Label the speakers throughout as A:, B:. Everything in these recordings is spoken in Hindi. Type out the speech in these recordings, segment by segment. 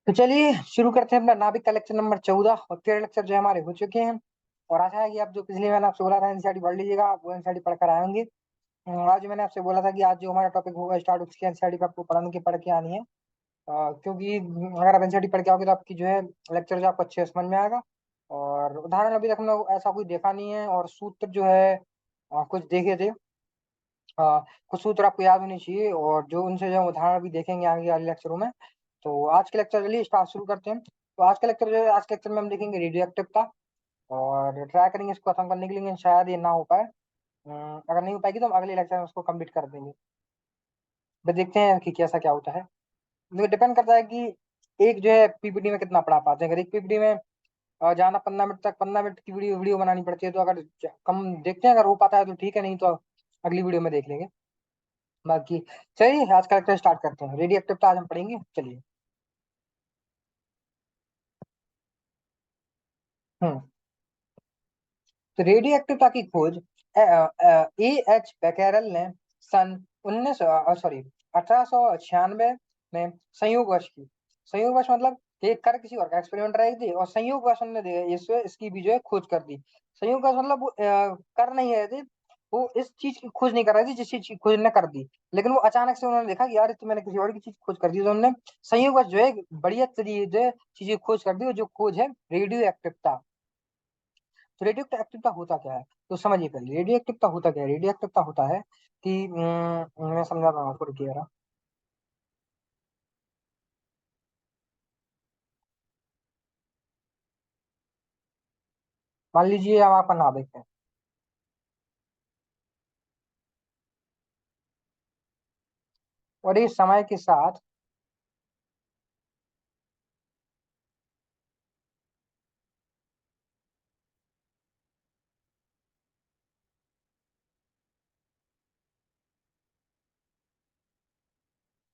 A: तो चलिए शुरू करते हैं अपना नाभिक का लेक्चर नंबर 14 और 13 लेक्चर जो है हमारे हो चुके हैं। और आशा है कि आप जो पिछले मैंने आपसे बोला था एनसीईआरटी पढ़ लीजिएगा, आप वो एनसीईआरटी पढ़कर आए होंगे। आज मैंने आपसे बोला था कि आज जो हमारा टॉपिक होगा स्टार्ट, उसकी एनसीईआरटी पे आपको पढ़ के आनी है। क्योंकि अगर आप एनसीईआरटी पढ़ के आओगे तो आपकी जो है लेक्चर जो आपको अच्छे से समझ में आएगा। और उदाहरण अभी तक हमने ऐसा कोई देखा नहीं है, और सूत्र जो है कुछ देखे थे। कुछ सूत्र आपको याद होने चाहिए, और जो उनसे जो उदाहरण भी देखेंगे आगे वाले लेक्चरों में। तो आज के लेक्चर चलिए स्टार्ट शुरू करते हैं। तो आज का लेक्चर जो है, आज के लेक्चर में हम देखेंगे रेडियो एक्टिव। और ट्राई करेंगे इसको खत्म करने के लिए, लेकिन शायद ये ना हो पाए। अगर नहीं हो पाएगी तो हम अगले लेक्चर में उसको कंप्लीट कर देंगे। बस देखते हैं कि कैसा क्या होता है। तो डिपेंड करता है कि एक जो है पीपीटी में कितना पढ़ा पाते हैं। अगर एक पीपीटी में जाना 15 मिनट तक, 15 मिनट की वीडियो वीडियो बनानी पड़ती है, तो अगर कम देखते हैं, अगर हो पाता है तो ठीक है, नहीं तो अगली वीडियो में देख लेंगे बाकी। चलिए आज का लेक्चर स्टार्ट करते हैं। रेडियो एक्टिव आज हम पढ़ेंगे, चलिए। हम्म तो रेडियो एक्टिवता की खोज ए एच बैकेरल ने सन 1896 में संयोगवश की। संयोगवश मतलब कि कर किसी और का एक्सपेरिमेंट रही थी, और संयोगवश उन्होंने इसकी भी जो है खोज कर दी। संयोगवश मतलब वो कर नहीं रहे थे, वो इस चीज की खोज नहीं कर रहे थे जिस चीज की खोज ने कर दी। लेकिन वो अचानक से उन्होंने देखा कि यार, ये तो मैंने किसी और की चीज खोज कर दी, तो उन्होंने संयोगवश जो है बढ़िया तरीके जो है चीजें खोज कर दी, और जो खोज है रेडियो एक्टिवता। तो रेडियो एक्टिवता होता क्या है, तो समझिए पहले रेडियो एक्टिवता होता क्या है। रेडियो एक्टिवता होता है कि मैं समझाता हूँ आपको, रुकिए जरा। मान लीजिए हम आपका नाभिक है, और इस समय के साथ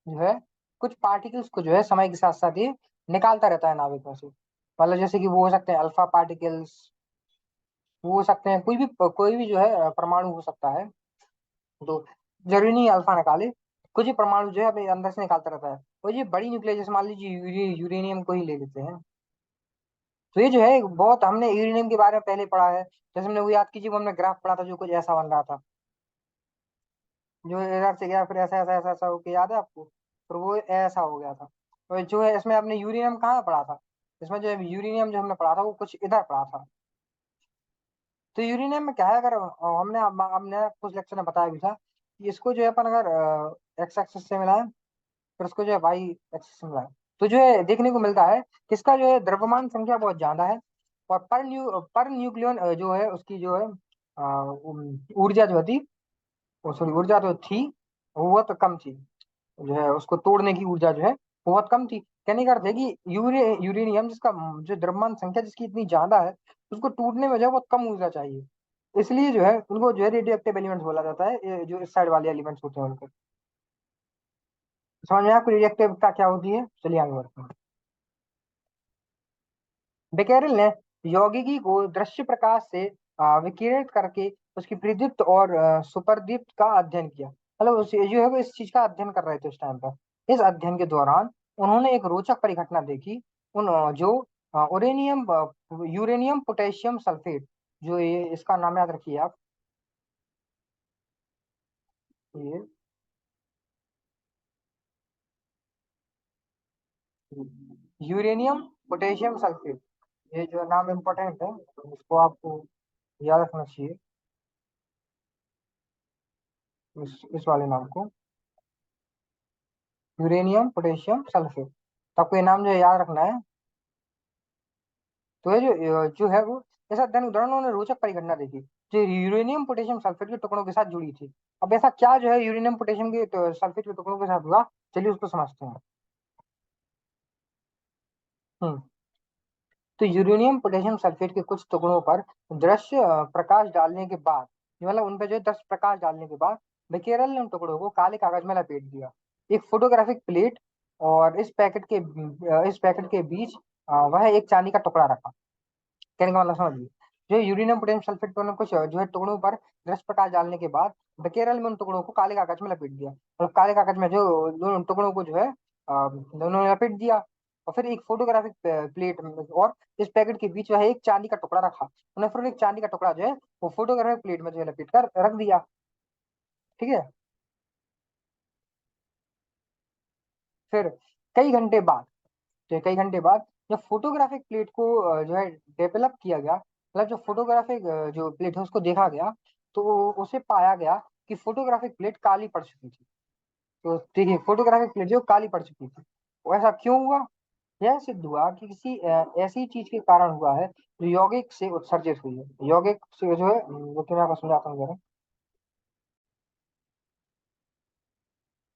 A: जो है कुछ पार्टिकल्स को जो है समय के साथ साथ ये निकालता रहता है नाभिक में से। मतलब जैसे कि वो हो सकते हैं अल्फा पार्टिकल्स, वो हो सकते हैं कोई भी जो है परमाणु हो सकता है। तो जरूरी नहीं अल्फा निकाले, कुछ ही परमाणु जो है अपने अंदर से निकालता रहता है। और ये बड़ी न्यूक्लियस, जैसे मान लीजिए यूरेनियम को ही ले लेते हैं। तो ये जो है बहुत, हमने यूरेनियम के बारे में पहले पढ़ा है। जैसे हमने वो याद कीजिए, वो हमने ग्राफ पढ़ा था जो कुछ ऐसा बन रहा था, जो इधर से गया फिर ऐसा ऐसा ऐसा ऐसा होके, याद है आपको। फिर वो ऐसा हो गया था। और जो है इसमें आपने यूरेनियम कहाँ पढ़ा था, इसमें जो है यूरेनियम जो हमने पढ़ा था वो कुछ इधर पढ़ा था। तो यूरेनियम में क्या है, अगर हमने कुछ लेक्चर में बताया भी था कि इसको जो है अपन अगर एक्स एक्सिस से मिलाएं, फिर उसको जो है वाई एक्सिस से मिलाएं, तो जो है देखने को मिलता है कि इसका जो है द्रव्यमान संख्या बहुत ज्यादा है। और पर न्यूक्लियन जो है उसकी जो है ऊर्जा जो थी, सॉरी ऊर्जा तो थी, वो तो कम थी। जो है उसको तोड़ने की ऊर्जा जो है वो बहुत कम थी। कहने का अर्थ है कि यूरेनियम जिसका जो द्रव्यमान संख्या जिसकी इतनी ज्यादा है, उसको टूटने में जो है बहुत कम ऊर्जा चाहिए। इसलिए जो है उनको जो है रेडियो एक्टिव एलिमेंट्स बोला जाता है, ये जो इस साइड वाले एलिमेंट्स होते हैं उनको। समझ में आपको रेडियो एक्टिविटी क्या होती है, चलिए आगे बढ़ते हैं। बेकेरेल ने यौगिकी को दृश्य प्रकाश से विकिरणित करके उसकी प्रदीप्त और सुपरदीप्त का अध्ययन किया। मतलब जो है वो इस चीज का अध्ययन कर रहे थे उस टाइम पर। इस अध्ययन के दौरान उन्होंने एक रोचक परिघटना देखी। जो यूरेनियम यूरेनियम पोटेशियम सल्फेट, जो ये इसका नाम याद रखिए आप। ये यूरेनियम पोटेशियम सल्फेट, ये जो नाम इम्पोर्टेंट है, तो इसको आपको याद रखना चाहिए, इस वाले नाम को, यूरेनियम पोटेशियम सल्फेट। तो आपको ये नाम जो है याद रखना है। तो ये जो है वो ऐसा अध्ययन के दौरान उन्होंने रोचक परिघटना देखी जो यूरेनियम पोटेशियम सल्फेट के टुकड़ों के साथ जुड़ी थी। अब ऐसा क्या जो है यूरेनियम पोटेशियम के सल्फेट के टुकड़ों के साथ हुआ, चलिए उसको समझते हैं। हम्म तो यूरेनियम पोटेशियम सल्फेट के कुछ टुकड़ों पर दृश्य प्रकाश डालने के बाद, मतलब उन पर जो है दृश्य प्रकाश डालने के बाद बेकेरल ने उन टुकड़ों को काले कागज में लपेट दिया। एक फोटोग्राफिक प्लेट और इस पैकेट के बीच वह एक चांदी का टुकड़ा रखा। कहने का मतलब समझिए, जो यूरेनियम पोटेशियम सल्फेट पर कुछ जो है टुकड़ों पर दृश्य प्रकाश डालने के बाद बेकेरल में उन टुकड़ों को काले कागज में लपेट दिया। और काले कागज में जो दोनों टुकड़ों को जो है दोनों ने लपेट दिया। और फिर एक फोटोग्राफिक प्लेट और इस पैकेट के बीच में एक चांदी का टुकड़ा रखा। उन्हें फिर एक चांदी का टुकड़ा जो है वो फोटोग्राफिक प्लेट में जो है लपेट कर रख दिया। ठीक है। फिर कई घंटे बाद, तो कई घंटे बाद जब फोटोग्राफिक प्लेट को जो है डेवलप किया गया, मतलब जो फोटोग्राफिक जो प्लेट है उसको देखा गया, तो उसे पाया गया कि फोटोग्राफिक प्लेट काली पड़ चुकी थी। तो देखिए फोटोग्राफिक प्लेट जो काली पड़ चुकी थी, वो ऐसा क्यों हुआ? यह सिद्ध हुआ कि किसी ऐसी चीज के कारण हुआ है जो यौगिक से उत्सर्जित हुई है। यौगिक से जो है वो तो मैं आपको समझाता हूँ जरा।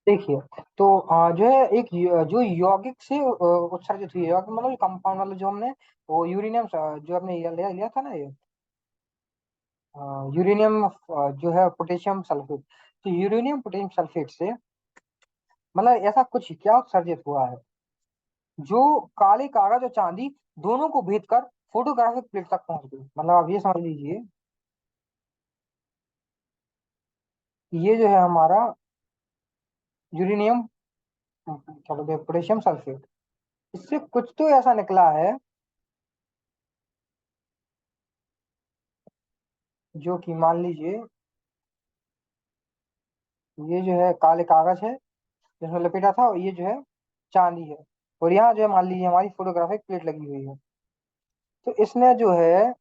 A: देखिए, तो जो है एक जो यौगिक से उत्सर्जित हुई है, यौगिक मतलब कंपाउंड मतलब जो हमने वो यूरेनियम जो हमने लिया था ना ये यूरेनियम जो है पोटेशियम सल्फेट। तो यूरेनियम पोटेशियम सल्फेट से मतलब ऐसा कुछ क्या उत्सर्जित हुआ है जो काले कागज और चांदी दोनों को भेद कर फोटोग्राफिक प्लेट तक पहुंच गई। मतलब आप ये समझ लीजिए कि ये जो है हमारा यूरेनियम क्या बोलते हैं पोटेशियम सल्फेट, इससे कुछ तो ऐसा निकला है जो कि मान लीजिए ये जो है काले कागज है जिसमें लपेटा था, और ये जो है चांदी है, और यहाँ जो है मान लीजिए हमारी फोटोग्राफिक प्लेट लगी हुई है। तो इसने जो है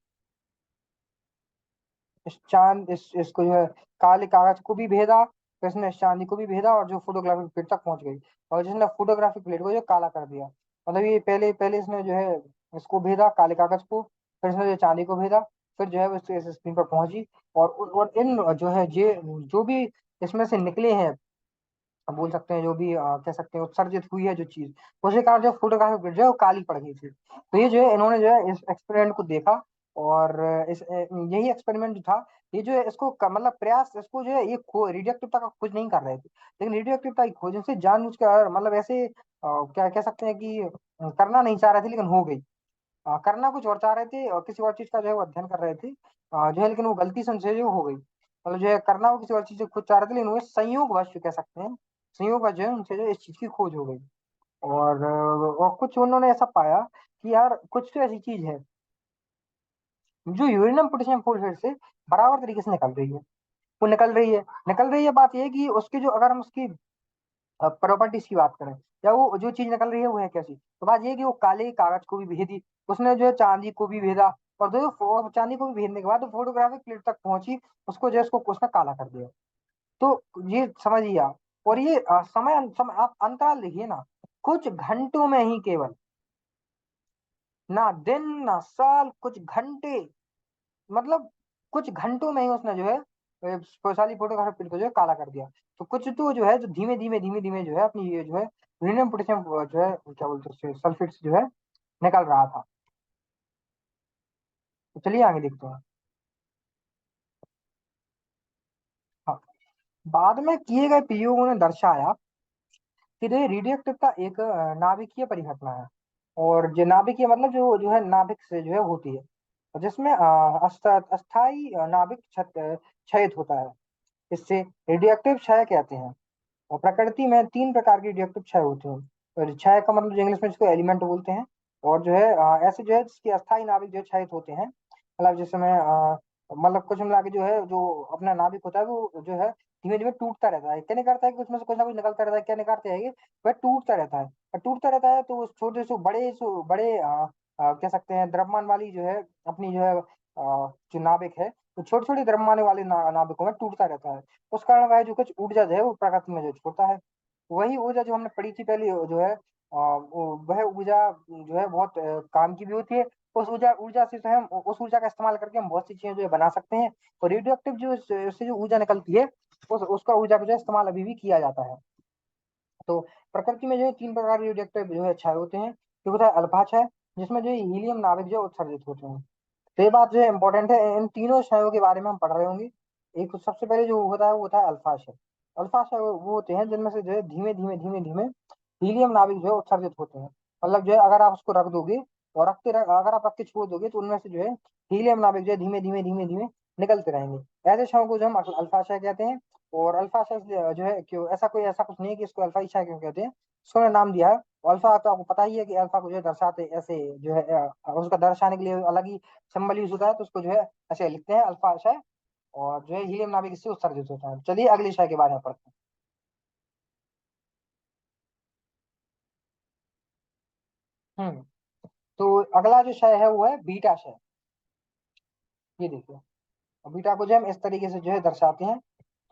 A: इसको जो है काले कागज को भी भेदा, फिर इसने इस चांदी को भी भेदा और जो फोटोग्राफिक प्लेट तक पहुंच गई, और जिसने फोटोग्राफिक प्लेट को जो काला कर दिया। मतलब ये पहले पहले इसने जो है इसको भेदा काले कागज को, फिर इसने जो चांदी को भेदा, फिर जो है वो इस स्क्रीन पर पहुंची। और इन जो है ये जो भी इसमें से निकले हैं, अब बोल सकते हैं जो भी कह सकते हैं उत्सर्जित हुई है जो चीज, उसी कारण जो फोटोग्राफी जो है वो काली पड़ गई थी। तो ये जो है इन्होंने जो है इस एक्सपेरिमेंट को देखा, और यही एक्सपेरिमेंट जो था ये जो है इसको मतलब प्रयास इसको जो है ये रेडियोएक्टिवता का खोज नहीं कर रहे थे, लेकिन रेडियोएक्टिवता की खोज से जानबूझकर मतलब ऐसे क्या कह सकते हैं कि करना नहीं चाह रहे थे लेकिन हो गई। करना कुछ और चाह रहे थे और किसी और चीज का जो है वो अध्ययन कर रहे थे, जो है लेकिन वो गलती से उनसे जो हो गई। मतलब जो है करना वो किसी और चीज से खुद चाह रहे थे लेकिन वो संयोगवश जो कह सकते हैं, संयोगवश जो है उनसे जो है इस चीज की खोज हो गई। और कुछ उन्होंने ऐसा पाया कि यार कुछ तो ऐसी चीज है जो यूरेनियम पोटेशियम फॉस्फेट से बराबर तरीके से निकल रही है। वो निकल रही है। बात यह है कि उसकी जो अगर हम उसकी प्रॉपर्टीज की बात करें, या वो जो चीज निकल रही है वो है कैसी, तो बात ये है कि वो काले कागज को भी भेदी, उसने जो है चांदी को भी भेदा, और चांदी को भी भेदने के बाद वो फोटोग्राफिक प्लेट तक पहुंची, उसको जो है उसको उसने काला कर दिया। तो ये समझिए आप। और ये समय आप अंतराल देखिए ना, कुछ घंटों में ही केवल, ना दिन ना साल, कुछ घंटे, मतलब कुछ घंटों में ही उसने जो है वैशाली फोटोग्राफर प्रिंट को जो है काला कर दिया। तो कुछ तो जो है जो धीमे धीमे जो है अपनी ये जो है यूरेनियम पोटेशियम जो है क्या बोलते हैं सल्फेट जो है निकल रहा था। तो चलिए आगे देखते हैं। हाँ, बाद में किए गए प्रयोगों ने दर्शाया कि जो रेडियो एक्टिवता एक नाभिकीय परिघटना है, और जो नाभिकीय मतलब जो जो है नाभिक से जो है होती है, और जिसमें अस्थाई नाभिक क्षयित होता है। इससे रेडियोएक्टिव क्षय कहते हैं। और प्रकृति में तीन प्रकार के रिएक्टिव क्षय होते हैं। और क्षय का मतलब जो इंग्लिश में इसको एलिमेंट बोलते हैं। और जो है ऐसे जो है जिसके अस्थायी नाभिक जो है क्षयित होते हैं, मतलब जिसमें मतलब कुछ मिला के जो है जो अपना नाभिक होता है वो जो है धीमे धीमे टूटता रहता है। क्या नहीं करता है कि उसमें से कुछ ना कुछ निकलता रहता है, क्या निकालते हैं ये, वह टूटता रहता है। और टूटता रहता है तो उस छोटे से बड़े कह सकते हैं द्रव्यमान वाली जो है अपनी जो है जो नाभिक है, तो छोटे छोटे द्रव्यमान वाले नाभिकों में टूटता रहता है। उस कारण वह जो कुछ ऊर्जा जो है वो प्रकृति में जो छोड़ता है, वही ऊर्जा जो हमने पढ़ी थी पहले जो है वह ऊर्जा जो है बहुत काम की भी होती है। उस ऊर्जा ऊर्जा से जो है उस ऊर्जा का इस्तेमाल करके हम बहुत सी चीजें जो है बना सकते हैं। और रेडियो एक्टिव जो उससे जो ऊर्जा निकलती है उसका ऊर्जा का जो है इस्तेमाल अभी भी किया जाता है। तो प्रकृति में जो है तीन प्रकार के रेडियो एक्टिव जो है क्षय होते हैं। एक होता है अल्फा क्षय, जिसमें जो है हीलियम नाभिक जो है उत्सर्जित होते हैं। तो ये बात जो है इंपॉर्टेंट है, इन तीनों क्षयों के बारे में हम पढ़ रहे होंगे। एक सबसे पहले जो होता है वो होता है अल्फा क्षय। अल्फा क्षय वो होते हैं जिनमें से जो है धीमे धीमे हीलियम नाभिक जो है उत्सर्जित होते हैं। मतलब जो है अगर आप उसको रख दोगे और अगर आप रख के छोड़ दोगे तो उनमें से जो है हीलियम नाभिक जो है धीमे धीमे निकलते रहेंगे। ऐसे क्षयों को जो हम अल्फा क्षय कहते हैं। और अल्फा क्षय जो है क्यों ऐसा कोई ऐसा कुछ नहीं है कि इसको अल्फा क्षय क्यों कहते हैं, उसको नाम दिया है। अल्फा तो आपको पता ही है कि अल्फा को जो है दर्शाते ऐसे जो है उसका दर्शाने के लिए अलग ही सिंबल यूज होता है, तो उसको जो है ऐसे लिखते हैं अल्फा क्षय। और जो है हीलियम नाभिक इससे उत्सर्जित होता है। चलिए अगले क्षय के बारे में पढ़ते हैं। हम्म तो अगला जो क्षय है वो है बीटा क्षय। ये देखिए, और बीटा को जो हम इस तरीके से जो है दर्शाते हैं।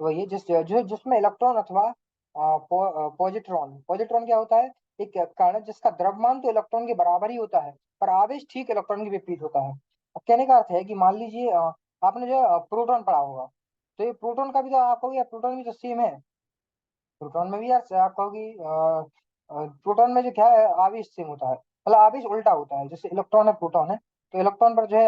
A: तो ये जो जिसमें इलेक्ट्रॉन अथवा पॉजिट्रॉन, पॉजिट्रॉन क्या होता है, एक कण जिसका द्रव्यमान तो इलेक्ट्रॉन के बराबर ही होता है पर आवेश ठीक इलेक्ट्रॉन के विपरीत होता है। अब कहने का अर्थ है कि मान लीजिए आपने जो प्रोटॉन पढ़ा होगा, तो ये प्रोटॉन का भी तो आप कहोगे प्रोटॉन भी तो सेम है। प्रोटॉन में भी यार आप कहोगी प्रोटॉन में जो क्या है आवेश सेम होता है, मतलब आवेश उल्टा होता है। जैसे इलेक्ट्रॉन है प्रोटॉन है, तो इलेक्ट्रॉन पर जो है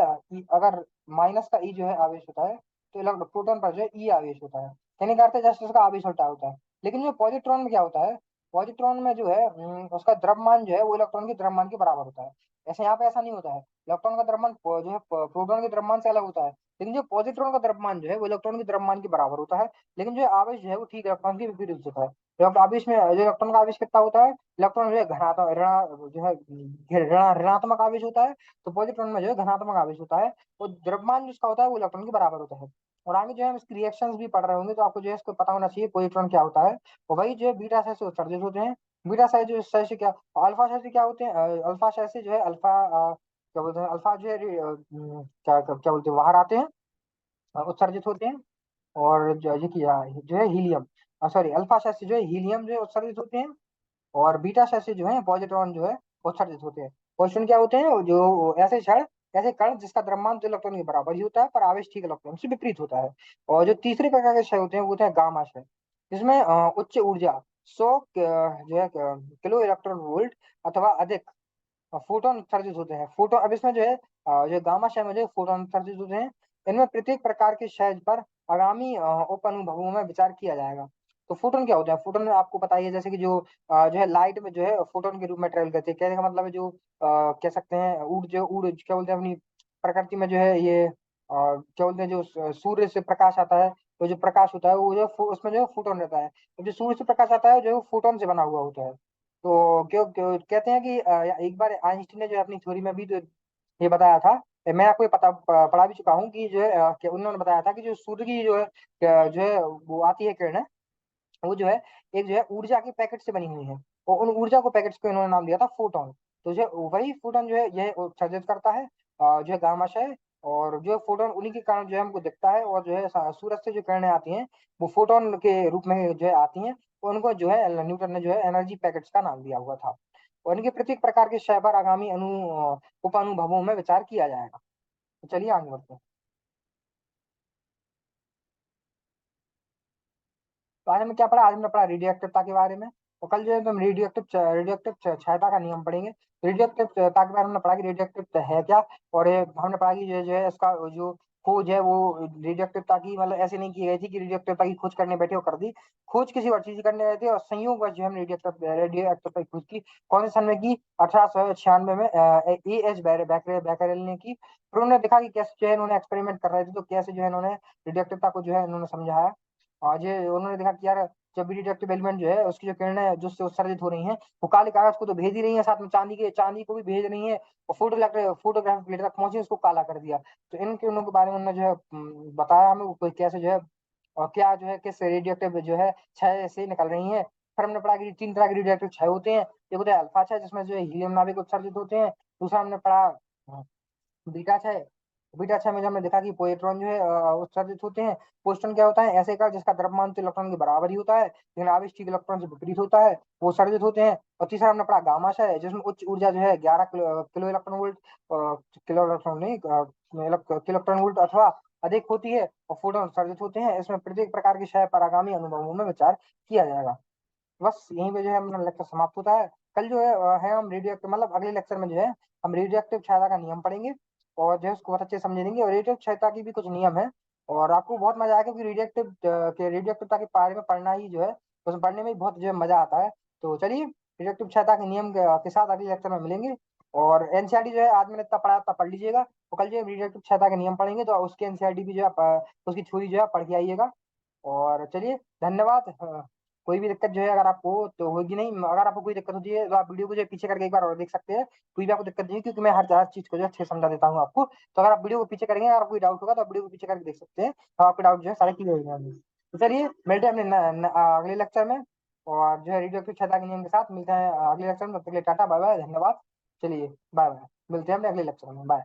A: अगर माइनस का ई जो है आवेश होता है, तो प्रोटॉन पर जो है ई आवेश होता है। कहने का अर्थ है जस्ट उसका आवेश उल्टा होता है। लेकिन जो पॉजिट्रॉन में क्या होता है, पॉजिट्रॉन में जो है उसका द्रव्यमान जो है वो इलेक्ट्रॉन के द्रव्यमान के बराबर होता है। ऐसे यहाँ पे ऐसा नहीं होता है, इलेक्ट्रॉन का द्रव्यमान जो है प्रोटॉन के द्रव्यमान से अलग होता है। लेकिन जो पॉजिट्रॉन का द्रव्यमान जो है वो इलेक्ट्रॉन के द्रव्यमान के बराबर होता है। लेकिन जो आवेश जो है वो ठीक इलेक्ट्रॉन के विपरीत होता है। तो आवेश में जो इलेक्ट्रॉन का आवेश कितना होता है, इलेक्ट्रॉन जो है धनात्मक जो है ऋणात्मक आवेश होता है, तो पॉजिट्रॉन में जो है धनात्मक आवेश होता है। और द्रव्यमान जिसका होता है वो इलेक्ट्रॉन के बराबर होता है। और आगे जो है हम इसकी रिएक्शंस भी पढ़ रहे होंगे, तो आपको जो है इसको पता होना चाहिए पॉजिट्रॉन क्या होता है। और वही जो है बीटा क्षय से उत्सर्जित होते हैं। बीटा क्षय जो क्षय से क्या, अल्फा क्षय से क्या होते हैं, अल्फा क्षय से जो है अल्फा क्या बोलते हैं, अल्फा जो है क्या क्या बोलते हैं बाहर आते हैं, उत्सर्जित होते हैं। और जो किया जो है हीलियम, सॉरी अल्फा क्षय से जो है हीलियम जो है उत्सर्जित होते हैं। और बीटा क्षय से जो है पॉजिट्रॉन जो है उत्सर्जित होते हैं। पॉजिट्रॉन क्या होते हैं, जो ऐसे क्षण, ऐसे कण जिसका द्रव्यमान तो इलेक्ट्रॉन के बराबर ही होता है पर आवेश ठीक इलेक्ट्रॉन से विपरीत होता है। और जो तीसरे प्रकार के क्षय होते हैं वो होते हैं गामा क्षय, जिसमें उच्च ऊर्जा 100 जो है किलो इलेक्ट्रॉन वोल्ट अथवा अधिक फोटोन उत्सर्जित होते हैं। फोटो अब इसमें जो है जो गामा क्षय में जो फोटोन उत्सर्जित होते हैं, इनमें प्रत्येक प्रकार के क्षय पर आगामी उप अनुभवों में विचार किया जाएगा। तो फोटोन क्या होता है, फोटोन में आपको पता ही है जैसे कि जो है लाइट में जो है फोटोन के रूप में ट्रेवल करते हैं। कहने का मतलब है जो कह सकते हैं ऊर्ज क्या बोलते हैं अपनी प्रकृति में जो है ये क्या बोलते हैं जो सूर्य से प्रकाश आता है, तो जो प्रकाश होता है वो जो उसमें जो है फोटोन रहता है। तो जो सूर्य से प्रकाश आता है जो है फोटोन से बना हुआ होता है। तो क्यों क्यों कहते हैं कि एक बार आइंस्टीन ने जो है अपनी थ्योरी में भी तो ये बताया था। मैं आपको ये पढ़ा भी चुका हूँ कि जो है कि उन्होंने बताया था कि जो सूर्य की जो है जो है वो आती है किरण, वो जो है एक जो है ऊर्जा के पैकेट से बनी हुई है। और उन ऊर्जा को पैकेट्स को इन्होंने नाम दिया था फोटोन। तो जो वही फोटोन जो है यह उत्सर्जित करता है जो है गामाशय। और जो फोटोन उन्हीं के कारण जो है हमको दिखता है। और जो है सूरज से जो किरणें आती हैं वो फोटोन के रूप में जो है आती हैं। तो उनको जो है न्यूटन ने जो है एनर्जी पैकेट्स का नाम दिया हुआ था। और इनके प्रत्येक प्रकार के शय पर आगामी उप अनुभवों में विचार किया जाएगा। तो चलिए आगे बढ़ते हैं। तो आज हमने क्या पढ़ा, आज हमने पढ़ा रेडियोएक्टिवता के बारे में। और कल जो है हम रेडियोएक्टिव क्षयता का नियम पढ़ेंगे। रेडियोएक्टिव क्षयता के बारे में हमने पढ़ा कि रेडियोएक्टिव है क्या। और ये हमने पढ़ा कि जो है इसका जो खोज है वो रेडियोएक्टिवता की मतलब ऐसे नहीं की गई थी कि रेडियोएक्टिवता की खोज करने बैठे और कर दी। खोज किसी और चीज की करने गए थे और संयोग जो है रेडियोएक्टिवता की खोज की कौन से सन में की, 1896 में ए एच बैकरेल ने की। फिर उन्होंने देखा कि कैसे जो है इन्होंने एक्सपेरिमेंट कर रहे थे, तो कैसे जो है इन्होंने रेडियोएक्टिवता को जो है इन्होंने समझाया। आज ये उन्होंने देखा कि यार जब भी रिडक्टिव एलिमेंट जो है उसकी जो किरणें जो उससे उत्सर्जित हो रही हैं वो काले कागज को तो भेज ही रही है, साथ में चांदी को भी भेज रही है। और फोटोग्राफी प्लेट तक पहुंची उसको काला कर दिया। तो इन किरणों के बारे में उन्होंने जो है बताया हमें वो कोई कैसे जो है और क्या जो है किस रेडियोएक्टिव जो है क्षय से निकल रही है। फिर हमने पढ़ा कि 3 तरह के रेडियोएक्टिव क्षय होते हैं। एक होता है अल्फा क्षय जिसमें जो है हीलियम नाभिक उत्सर्जित होते हैं। दूसरा हमने पढ़ा बीटा क्षय। बीटा क्षय में जो हमने देखा कि पोएट्रॉन जो है उत्सर्जित होते हैं। पोस्टन क्या होता है, ऐसे कण जिसका द्रव्यमान तो इलेक्ट्रॉन के बराबर ही होता है लेकिन आवेश ठीक इलेक्ट्रॉन से विपरीत होता है, वो उत्सर्जित होते हैं। और तीसरा हमने पढ़ा गामा क्षय जिसमें उच्च ऊर्जा जो है 11 kilo electron volt, kilo electron नहीं किलो इलेक्ट्रॉन वोल्ट अथवा अधिक होती है और फोटोन उत्सर्जित होते हैं। इसमें प्रत्येक प्रकार की क्षय पर आगामी अनुभवों में विचार किया जाएगा। बस यहीं पे जो है अपना लेक्चर समाप्त होता है। कल जो है हम रेडियो एक्टिव मतलब अगले लेक्चर में जो है हम रेडियो एक्टिव क्षयता का नियम पढ़ेंगे। और जो है उसको बहुत अच्छे से समझेंगे और रेडियो क्षयता की भी कुछ नियम है। और आपको बहुत मजा आएगा क्योंकि रेडियो एक्टिवता के बारे में पढ़ना ही जो है उसमें पढ़ने में भी बहुत जो है मजा आता है। तो चलिए रेडियो एक्टिव क्षयता के नियम के साथ अगले लेक्चर में मिलेंगे। और एनसीईआरटी जो है आज मैंने इतना पढ़ा इतना पढ़ लीजिएगा। तो कल जो है रेडियो एक्टिव क्षयता के नियम पढ़ेंगे तो उसके एनसीईआरटी भी जो है उसकी थ्योरी जो है पढ़ के आइएगा। और चलिए, धन्यवाद। कोई भी दिक्कत जो है अगर आपको तो होगी नहीं, अगर आपको कोई दिक्कत होती है तो आप वीडियो को जो है पीछे करके एक बार और देख सकते हैं। कोई भी आपको दिक्कत नहीं है, क्योंकि मैं हर चीज को जो है अच्छे से समझा देता हूँ आपको। तो अगर आप वीडियो को पीछे करेंगे, अगर कोई डाउट होगा तो आप वीडियो को पीछे करके देख सकते हैं, तो आपके डाउट जो है सारे क्लियर हो जाएंगे। तो चलिए, मिलते हैं अपने अगले लेक्चर में। और जो है रेडियो एक्टिव छटा के नियम के साथ मिलते हैं अगले लेक्चर में। तब तक के लिए टाटा बाय बाय, धन्यवाद। चलिए बाय बाय, मिलते हैं अपने अगले लेक्चर में, बाय।